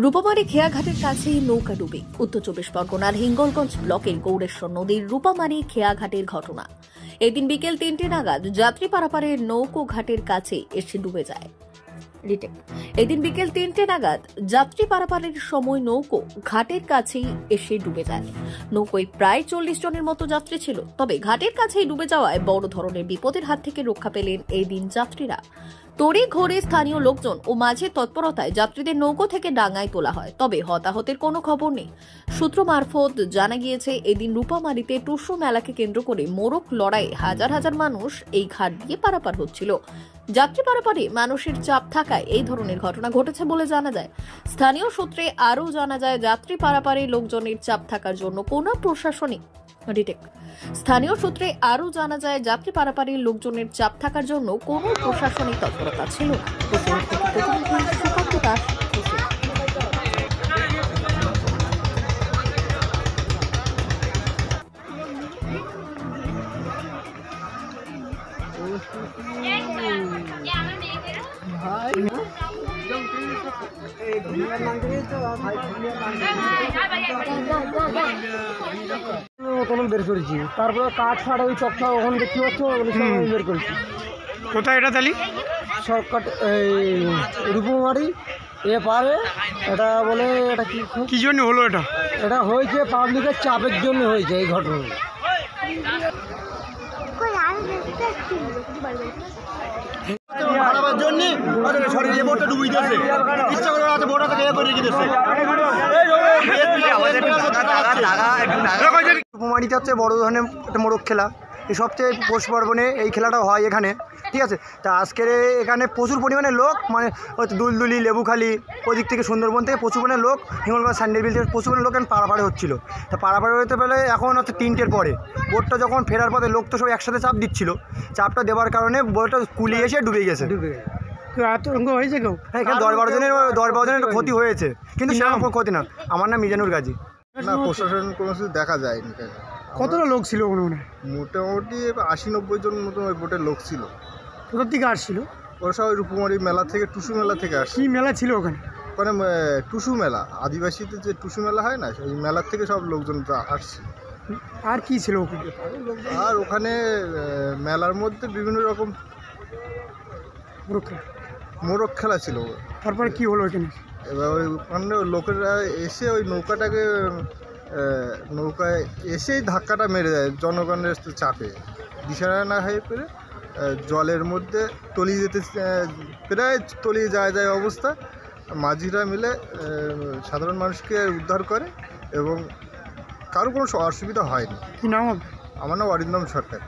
রূপামারী খেয়াঘাটের কাছেই নৌকা ডুবে উত্তর চব্বিশ পরগনার হিঙ্গলগঞ্জ ব্লকের গৌরেশ্বর নদীর রূপামারী খেয়াঘাটের ঘটনা। এদিন বিকেল ৩টে নাগাদ যাত্রী পারাপারের নৌকো ঘাটের কাছে এসে ডুবে যায়। এদিন বিকেল ৩টে নাগাদ যাত্রী পারাপারের সময় নৌকো ঘাটের কাছেই এসে ডুবে যায়। নৌকোয় প্রায় ৪০ জনের মতো যাত্রী ছিল। তবে ঘাটের কাছেই ডুবে যাওয়ায় বড় ধরনের বিপদের হাত থেকে রক্ষা পেলেন এই দিন যাত্রীরা। তড়ি ঘড়ি স্থানীয় লোকজন ও মাঝের তৎপরতায় যাত্রীদের নৌকো থেকে ডাঙায় তোলা হয়। তবে হতাহতের কোনো খবর নেই। সূত্র মারফত জানা গিয়েছে, এদিন রূপামারীতে টুসু মেলাকে কেন্দ্র করে মোরগ লড়াইয়ে হাজার হাজার মানুষ এই ঘাট দিয়ে পারাপার হচ্ছিল। যাত্রী পারাপারে মানুষের চাপ থাকায় এই ধরনের ঘটনা ঘটেছে বলে জানা যায়। স্থানীয় সূত্রে আরও জানা যায়, যাত্রী পারাপারে লোকজনের চাপ থাকার জন্য কোনো প্রশাসনিক স্থানীয় সূত্রে আরও জানা যায়, যাত্রী পারাপারের লোকজনের চাপ থাকার জন্য কোনো প্রশাসনিক তৎপরতা ছিল না। বের করেছি, তারপরে কাঠ ফাট ওই চকটা ওখানে দেখতে পাচ্ছ বের করেছি। কোথায় এটা তালি? শর্টকাট এই রূপমারি এ পারে। এটা বলে এটা কি জন্য হলো? এটা হয়েছে পাবলিকের চাপের জন্য হয়েছে এই ঘটনা। রূপমারিতে হচ্ছে বড় ধরনের একটা মোরগ খেলা, এই সবচেয়ে পৌষ পার্বণে এই খেলাটা হয় এখানে, ঠিক আছে। তা আজকের এখানে প্রচুর পরিমাণে লোক, মানে হয়তো দুলদুলি, লেবুখালি, ওদিক থেকে সুন্দরবন থেকে প্রচুর পরিমাণে লোক, হিঙ্গলগঞ্জ সান্ডের বিল থেকে প্রচুর পরিমাণে লোক পারাপারে হচ্ছিলো। তা পারাপারে হতে পেলে এখন হচ্ছে ৩টের পরে বোটটা যখন ফেরার পথে লোক তো সব একসাথে চাপ দিচ্ছিল, চাপটা দেওয়ার কারণে বোটটা কুলিয়ে এসে ডুবে গেছে। আতঙ্ক হয়েছে কেউ? হ্যাঁ, এখানে ১০-১২ জনের ক্ষতি হয়েছে, কিন্তু সেরকম কোনো ক্ষতি না। আমার নাম মিজানুর গাজী। না, প্রশাসন কোনো কিছু দেখা যায়নি। কতটা লোক ছিল? মোটামুটি ৮০-৯০ জন মতো ওই বোটের লোক ছিল। কোথার থেকে আসছিল? ওরা সবাই রূপমারী মেলা থেকে, টুসু মেলা থেকে আসছে। কি মেলা ছিল ওখানে? ওখানে টুসু মেলা, আদিবাসীদের যে টুসু মেলা হয় না, ওই মেলার থেকে সব লোকজন আসছে। আর কি ছিল ওখানে? আর ওখানে মেলার মধ্যে বিভিন্ন রকম মোরগ খেলা ছিল। তারপরে কি হলো ওখানে? এবার ওখানে লোকেরা এসে ওই নৌকায় এসেই ধাক্কাটা মেরে দেয় জনগণের চাপে, দিশারা না হয়ে পেরে জলের মধ্যে তলিয়ে যেতে, প্রায় তলিয়ে যায় অবস্থা। মাঝিরা মিলে সাধারণ মানুষকে উদ্ধার করে এবং কারো কোনো অসুবিধা হয়নি। কি নাম? আমার নাম অরিন্দম সরকার।